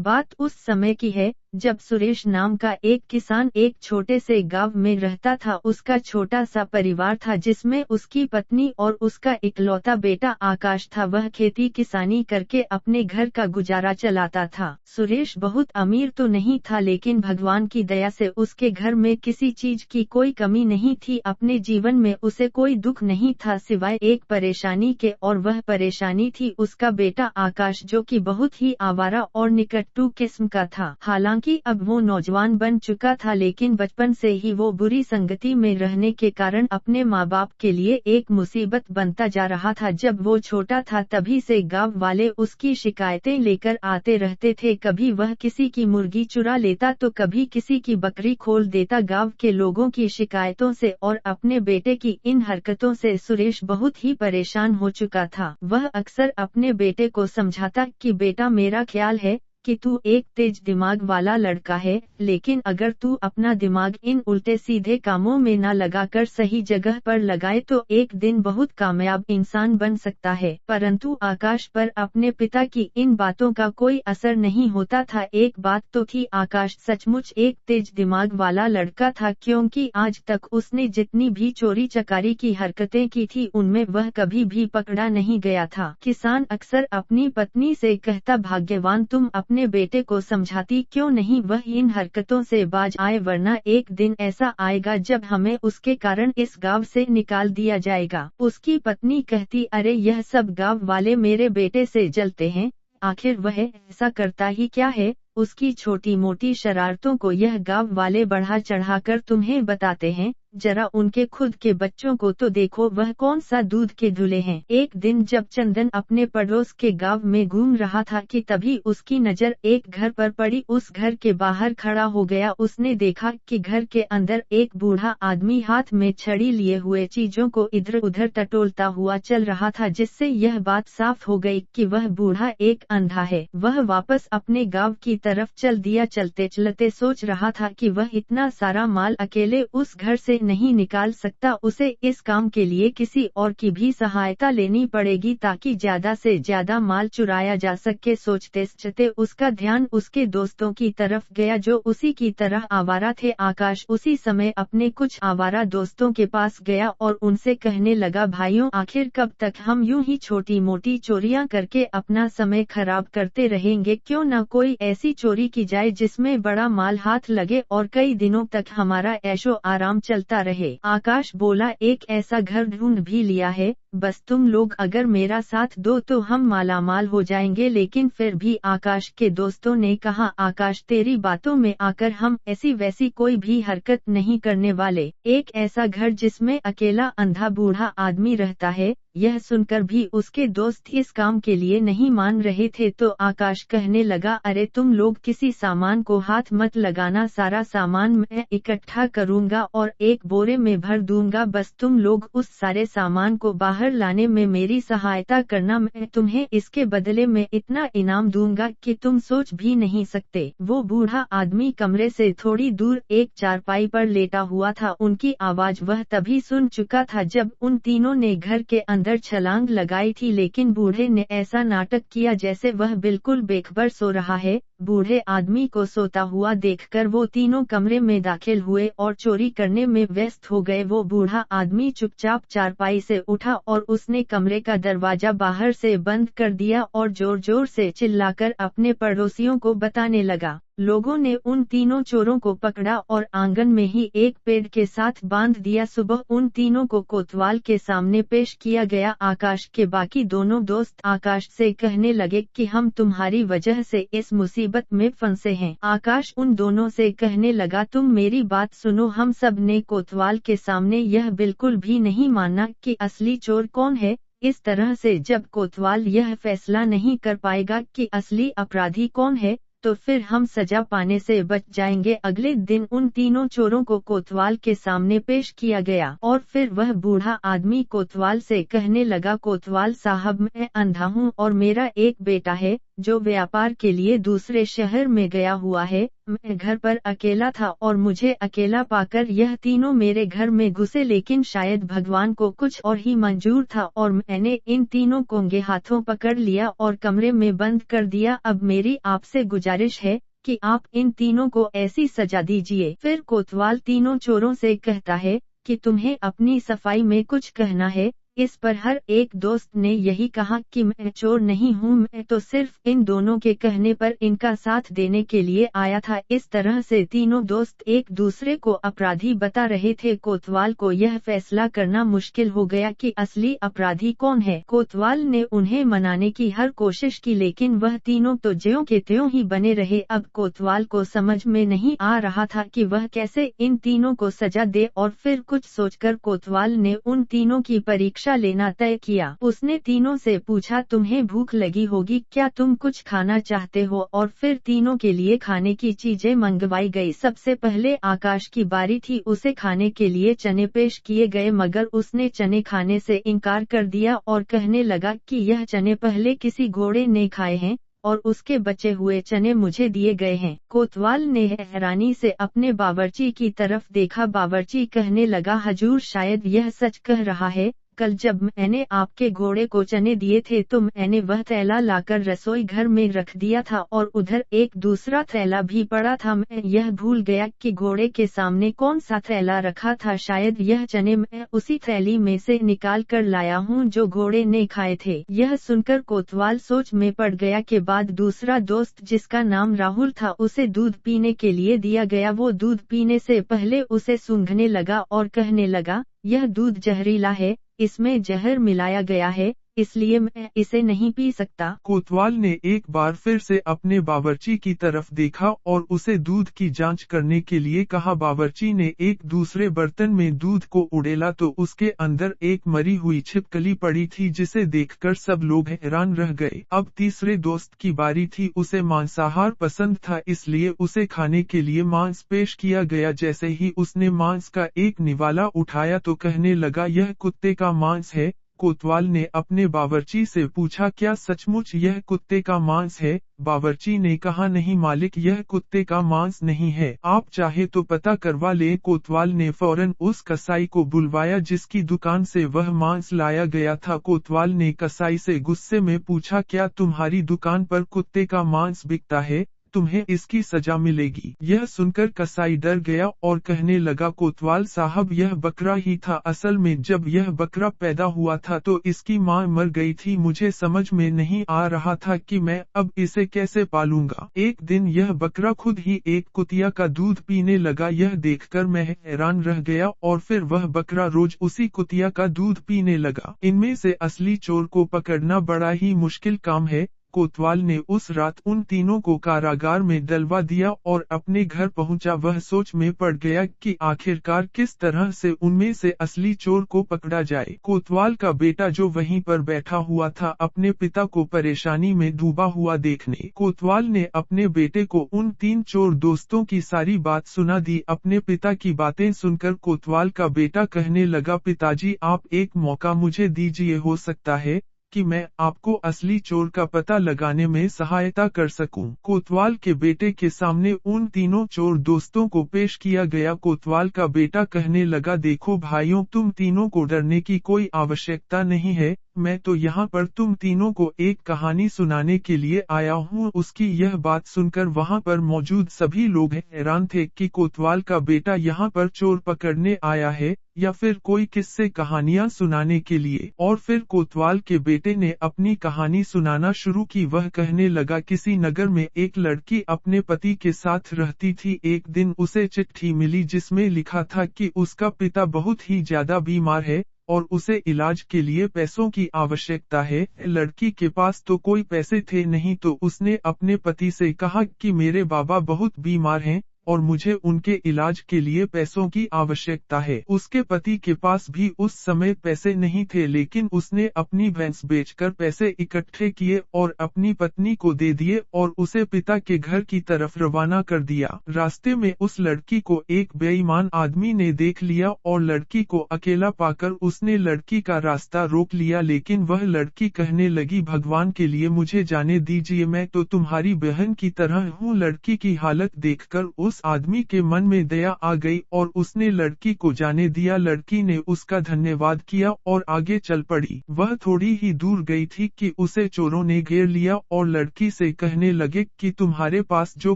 बात उस समय की है जब सुरेश नाम का एक किसान एक छोटे से गांव में रहता था। उसका छोटा सा परिवार था जिसमें उसकी पत्नी और उसका इकलौता बेटा आकाश था। वह खेती किसानी करके अपने घर का गुजारा चलाता था। सुरेश बहुत अमीर तो नहीं था, लेकिन भगवान की दया से उसके घर में किसी चीज की कोई कमी नहीं थी। अपने जीवन में उसे कोई दुख नहीं था सिवाय एक परेशानी के, और वह परेशानी थी उसका बेटा आकाश, जो कि बहुत ही आवारा और निकट्टू किस्म का था। हालांकि अब वो नौजवान बन चुका था, लेकिन बचपन से ही वो बुरी संगति में रहने के कारण अपने माँ बाप के लिए एक मुसीबत बनता जा रहा था। जब वो छोटा था तभी से गांव वाले उसकी शिकायतें लेकर आते रहते थे। कभी वह किसी की मुर्गी चुरा लेता तो कभी किसी की बकरी खोल देता। गांव के लोगों की शिकायतों से और अपने बेटे की इन हरकतों से सुरेश बहुत ही परेशान हो चुका था। वह अक्सर अपने बेटे को समझाता कि बेटा, मेरा ख्याल है कि तू एक तेज दिमाग वाला लड़का है, लेकिन अगर तू अपना दिमाग इन उल्टे सीधे कामों में न लगाकर सही जगह पर लगाए तो एक दिन बहुत कामयाब इंसान बन सकता है। परंतु आकाश पर अपने पिता की इन बातों का कोई असर नहीं होता था। एक बात तो थी, आकाश सचमुच एक तेज दिमाग वाला लड़का था, क्योंकि आज तक उसने जितनी भी चोरी चकारी की हरकतें की थी उनमें वह कभी भी पकड़ा नहीं गया था। किसान अक्सर अपनी पत्नी से कहता, भाग्यवान तुम अपने बेटे को समझाती क्यों नहीं वह इन हरकतों से बाज आए, वरना एक दिन ऐसा आएगा जब हमें उसके कारण इस गांव से निकाल दिया जाएगा। उसकी पत्नी कहती, अरे यह सब गांव वाले मेरे बेटे से जलते हैं, आखिर वह ऐसा करता ही क्या है। उसकी छोटी मोटी शरारतों को यह गांव वाले बढ़ा चढ़ाकर तुम्हें बताते हैं, जरा उनके खुद के बच्चों को तो देखो, वह कौन सा दूध के धुले हैं। एक दिन जब चंदन अपने पड़ोस के गांव में घूम रहा था कि तभी उसकी नजर एक घर पर पड़ी। उस घर के बाहर खड़ा हो गया। उसने देखा कि घर के अंदर एक बूढ़ा आदमी हाथ में छड़ी लिए हुए चीजों को इधर उधर टटोलता हुआ चल रहा था, जिससे यह बात साफ हो गई कि वह बूढ़ा एक अंधा है। वह वापस अपने गाँव की तरफ चल दिया। चलते चलते सोच रहा था कि वह इतना सारा माल अकेले उस घर से नहीं निकाल सकता, उसे इस काम के लिए किसी और की भी सहायता लेनी पड़ेगी ताकि ज्यादा से ज्यादा माल चुराया जा सके। सोचते सोचते उसका ध्यान उसके दोस्तों की तरफ गया जो उसी की तरह आवारा थे। आकाश उसी समय अपने कुछ आवारा दोस्तों के पास गया और उनसे कहने लगा, भाइयों, आखिर कब तक हम यूं ही छोटी मोटी चोरियां करके अपना समय खराब करते रहेंगे? क्यों न कोई ऐसी चोरी की जाए जिसमें बड़ा माल हाथ लगे और कई दिनों तक हमारा ऐशो आराम चलता रहे। आकाश बोला, एक ऐसा घर ढूंढ भी लिया है, बस तुम लोग अगर मेरा साथ दो तो हम मालामाल हो जाएंगे। लेकिन फिर भी आकाश के दोस्तों ने कहा, आकाश, तेरी बातों में आकर हम ऐसी वैसी कोई भी हरकत नहीं करने वाले। एक ऐसा घर जिसमें अकेला अंधा बूढ़ा आदमी रहता है, यह सुनकर भी उसके दोस्त इस काम के लिए नहीं मान रहे थे। तो आकाश कहने लगा, अरे तुम लोग किसी सामान को हाथ मत लगाना, सारा सामान मैं इकट्ठा करूंगा और एक बोरे में भर दूंगा, बस तुम लोग उस सारे सामान को बाहर लाने में मेरी सहायता करना। मैं तुम्हें इसके बदले में इतना इनाम दूंगा कि तुम सोच भी नहीं सकते। वो बूढ़ा आदमी कमरे से थोड़ी दूर एक चारपाई पर लेटा हुआ था। उनकी आवाज वह तभी सुन चुका था जब उन तीनों ने घर के अंदर छलांग लगाई थी, लेकिन बूढ़े ने ऐसा नाटक किया जैसे वह बिल्कुल बेखबर सो रहा है। बूढ़े आदमी को सोता हुआ देखकर वो तीनों कमरे में दाखिल हुए और चोरी करने में व्यस्त हो गए। वो बूढ़ा आदमी चुपचाप चारपाई से उठा और उसने कमरे का दरवाजा बाहर से बंद कर दिया और जोर जोर से चिल्लाकर अपने पड़ोसियों को बताने लगा। लोगों ने उन तीनों चोरों को पकड़ा और आंगन में ही एक पेड़ के साथ बांध दिया। सुबह उन तीनों को कोतवाल के सामने पेश किया गया। आकाश के बाकी दोनों दोस्त आकाश से कहने लगे कि हम तुम्हारी वजह से इस मुसीबत में फंसे हैं। आकाश उन दोनों से कहने लगा, तुम मेरी बात सुनो। हम सब ने कोतवाल के सामने यह बिल्कुल भी नहीं माना कि असली चोर कौन है। इस तरह से जब कोतवाल यह फैसला नहीं कर पाएगा कि असली अपराधी कौन है, तो फिर हम सजा पाने से बच जाएंगे। अगले दिन उन तीनों चोरों को कोतवाल के सामने पेश किया गया और फिर वह बूढ़ा आदमी कोतवाल से कहने लगा, कोतवाल साहब, मैं अंधा हूँ और मेरा एक बेटा है, जो व्यापार के लिए दूसरे शहर में गया हुआ है। मैं घर पर अकेला था और मुझे अकेला पाकर यह तीनों मेरे घर में घुसे, लेकिन शायद भगवान को कुछ और ही मंजूर था और मैंने इन तीनों को हाथों पकड़ लिया और कमरे में बंद कर दिया। अब मेरी आपसे गुजारिश है कि आप इन तीनों को ऐसी सजा दीजिए। फिर कोतवाल तीनों चोरों से कहता है कि तुम्हें अपनी सफाई में कुछ कहना है। इस पर हर एक दोस्त ने यही कहा कि मैं चोर नहीं हूँ, मैं तो सिर्फ इन दोनों के कहने पर इनका साथ देने के लिए आया था। इस तरह से तीनों दोस्त एक दूसरे को अपराधी बता रहे थे। कोतवाल को यह फैसला करना मुश्किल हो गया कि असली अपराधी कौन है। कोतवाल ने उन्हें मनाने की हर कोशिश की, लेकिन वह तीनों तो ज्यों के त्यों ही बने रहे। अब कोतवाल को समझ में नहीं आ रहा था कि वह कैसे इन तीनों को सजा दे, और फिर कुछ सोचकर कोतवाल ने उन तीनों की परीक्षा लेना तय किया। उसने तीनों से पूछा, तुम्हें भूख लगी होगी, क्या तुम कुछ खाना चाहते हो? और फिर तीनों के लिए खाने की चीजें मंगवाई गई। सबसे पहले आकाश की बारी थी, उसे खाने के लिए चने पेश किए गए, मगर उसने चने खाने से इनकार कर दिया और कहने लगा कि यह चने पहले किसी घोड़े ने खाए हैं और उसके बचे हुए चने मुझे दिए गए हैं। कोतवाल ने हैरानी से अपने बावर्ची की तरफ देखा। बावर्ची कहने लगा, हजूर शायद यह सच कह रहा है, कल जब मैंने आपके घोड़े को चने दिए थे तो मैंने वह थैला लाकर रसोई घर में रख दिया था और उधर एक दूसरा थैला भी पड़ा था। मैं यह भूल गया कि घोड़े के सामने कौन सा थैला रखा था। शायद यह चने मैं उसी थैली में से निकाल कर लाया हूँ जो घोड़े ने खाए थे। यह सुनकर कोतवाल सोच में पड़ गया। के बाद दूसरा दोस्त, जिसका नाम राहुल था, उसे दूध पीने के लिए दिया गया। वो दूध पीने से पहले उसे सूंघने लगा और कहने लगा, यह दूध जहरीला है, इसमें जहर मिलाया गया है, इसलिए मैं इसे नहीं पी सकता। कोतवाल ने एक बार फिर से अपने बावर्ची की तरफ देखा और उसे दूध की जांच करने के लिए कहा। बावर्ची ने एक दूसरे बर्तन में दूध को उड़ेला तो उसके अंदर एक मरी हुई छिपकली पड़ी थी, जिसे देखकर सब लोग हैरान रह गए। अब तीसरे दोस्त की बारी थी। उसे मांसाहार पसंद था, इसलिए उसे खाने के लिए मांस पेश किया गया। जैसे ही उसने मांस का एक निवाला उठाया तो कहने लगा, यह कुत्ते का मांस है। कोतवाल ने अपने बावर्ची से पूछा, क्या सचमुच यह कुत्ते का मांस है? बावर्ची ने कहा, नहीं मालिक, यह कुत्ते का मांस नहीं है, आप चाहे तो पता करवा लें। कोतवाल ने फौरन उस कसाई को बुलवाया जिसकी दुकान से वह मांस लाया गया था। कोतवाल ने कसाई से गुस्से में पूछा, क्या तुम्हारी दुकान पर कुत्ते का मांस बिकता है? तुम्हें इसकी सजा मिलेगी। यह सुनकर कसाई डर गया और कहने लगा, कोतवाल साहब, यह बकरा ही था। असल में जब यह बकरा पैदा हुआ था तो इसकी मां मर गई थी। मुझे समझ में नहीं आ रहा था कि मैं अब इसे कैसे पालूंगा। एक दिन यह बकरा खुद ही एक कुतिया का दूध पीने लगा। यह देखकर मैं हैरान रह गया और फिर वह बकरा रोज उसी कुतिया का दूध पीने लगा। इनमें से असली चोर को पकड़ना बड़ा ही मुश्किल काम है। कोतवाल ने उस रात उन तीनों को कारागार में डलवा दिया और अपने घर पहुंचा। वह सोच में पड़ गया कि आखिरकार किस तरह से उनमें से असली चोर को पकड़ा जाए। कोतवाल का बेटा, जो वहीं पर बैठा हुआ था, अपने पिता को परेशानी में डूबा हुआ देखने कोतवाल ने अपने बेटे को उन तीन चोर दोस्तों की सारी बात सुना दी। अपने पिता की बातें सुनकर कोतवाल का बेटा कहने लगा, पिताजी, आप एक मौका मुझे दीजिए, हो सकता है कि मैं आपको असली चोर का पता लगाने में सहायता कर सकूं। कोतवाल के बेटे के सामने उन तीनों चोर दोस्तों को पेश किया गया। कोतवाल का बेटा कहने लगा, देखो भाइयों, तुम तीनों को डरने की कोई आवश्यकता नहीं है। मैं तो यहाँ पर तुम तीनों को एक कहानी सुनाने के लिए आया हूँ। उसकी यह बात सुनकर वहाँ पर मौजूद सभी लोग हैरान थे कि कोतवाल का बेटा यहाँ पर चोर पकड़ने आया है या फिर कोई किस्से कहानियां सुनाने के लिए। और फिर कोतवाल के बेटे ने अपनी कहानी सुनाना शुरू की। वह कहने लगा, किसी नगर में एक लड़की अपने पति के साथ रहती थी। एक दिन उसे चिट्ठी मिली जिसमें लिखा था कि उसका पिता बहुत ही ज्यादा बीमार है और उसे इलाज के लिए पैसों की आवश्यकता है। लड़की के पास तो कोई पैसे थे नहीं, तो उसने अपने पति से कहा कि मेरे बाबा बहुत बीमार हैं, और मुझे उनके इलाज के लिए पैसों की आवश्यकता है। उसके पति के पास भी उस समय पैसे नहीं थे, लेकिन उसने अपनी भैंस बेचकर पैसे इकट्ठे किए और अपनी पत्नी को दे दिए और उसे पिता के घर की तरफ रवाना कर दिया। रास्ते में उस लड़की को एक बेईमान आदमी ने देख लिया और लड़की को अकेला पाकर उसने लड़की का रास्ता रोक लिया, लेकिन वह लड़की कहने लगी, भगवान के लिए मुझे जाने दीजिए, मैं तो तुम्हारी बहन की तरह हूँ। लड़की की हालत देखकर उस आदमी के मन में दया आ गई और उसने लड़की को जाने दिया। लड़की ने उसका धन्यवाद किया और आगे चल पड़ी। वह थोड़ी ही दूर गई थी कि उसे चोरों ने घेर लिया और लड़की से कहने लगे कि तुम्हारे पास जो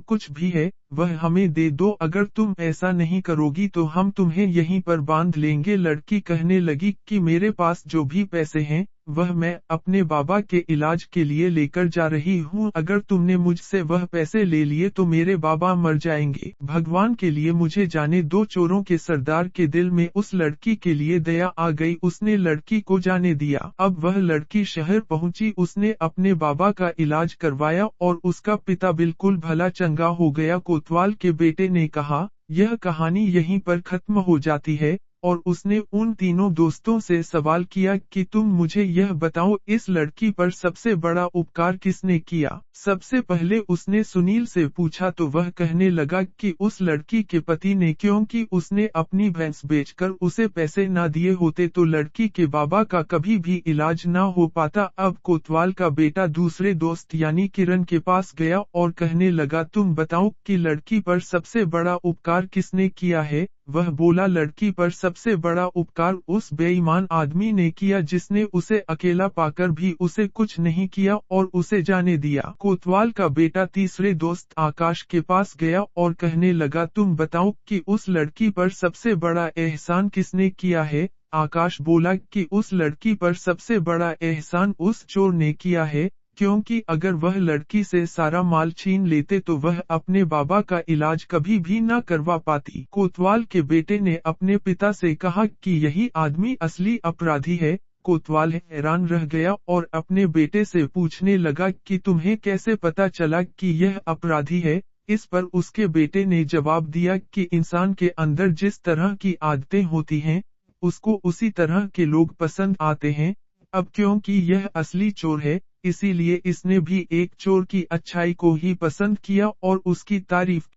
कुछ भी है वह हमें दे दो, अगर तुम ऐसा नहीं करोगी तो हम तुम्हें यहीं पर बांध लेंगे। लड़की कहने लगी कि मेरे पास जो भी पैसे हैं वह मैं अपने बाबा के इलाज के लिए लेकर जा रही हूँ, अगर तुमने मुझसे वह पैसे ले लिए तो मेरे बाबा मर जाएंगे, भगवान के लिए मुझे जाने दो। चोरों के सरदार के दिल में उस लड़की के लिए दया आ गई, उसने लड़की को जाने दिया। अब वह लड़की शहर पहुंची, उसने अपने बाबा का इलाज करवाया और उसका पिता बिल्कुल भला चंगा हो गया। कोतवाल के बेटे ने कहा, यह कहानी यहीं पर खत्म हो जाती है, और उसने उन तीनों दोस्तों से सवाल किया कि तुम मुझे यह बताओ, इस लड़की पर सबसे बड़ा उपकार किसने किया। सबसे पहले उसने सुनील से पूछा तो वह कहने लगा कि उस लड़की के पति ने, क्योंकि उसने अपनी भैंस बेचकर उसे पैसे ना दिए होते तो लड़की के बाबा का कभी भी इलाज ना हो पाता। अब कोतवाल का बेटा दूसरे दोस्त यानी किरण के पास गया और कहने लगा, तुम बताओ कि लड़की पर सबसे बड़ा उपकार किसने किया है। वह बोला, लड़की पर सबसे बड़ा उपकार उस बेईमान आदमी ने किया जिसने उसे अकेला पाकर भी उसे कुछ नहीं किया और उसे जाने दिया। कोतवाल का बेटा तीसरे दोस्त आकाश के पास गया और कहने लगा, तुम बताओ कि उस लड़की पर सबसे बड़ा एहसान किसने किया है। आकाश बोला कि उस लड़की पर सबसे बड़ा एहसान उस चोर ने किया है, क्योंकि अगर वह लड़की से सारा माल छीन लेते तो वह अपने बाबा का इलाज कभी भी न करवा पाती। कोतवाल के बेटे ने अपने पिता से कहा कि यही आदमी असली अपराधी है। कोतवाल हैरान रह गया और अपने बेटे से पूछने लगा कि तुम्हें कैसे पता चला कि यह अपराधी है। इस पर उसके बेटे ने जवाब दिया कि इंसान के अंदर जिस तरह की आदतें होती हैं, उसको उसी तरह के लोग पसंद आते हैं। अब क्योंकि यह असली चोर है, इसीलिए इसने भी एक चोर की अच्छाई को ही पसंद किया और उसकी तारीफ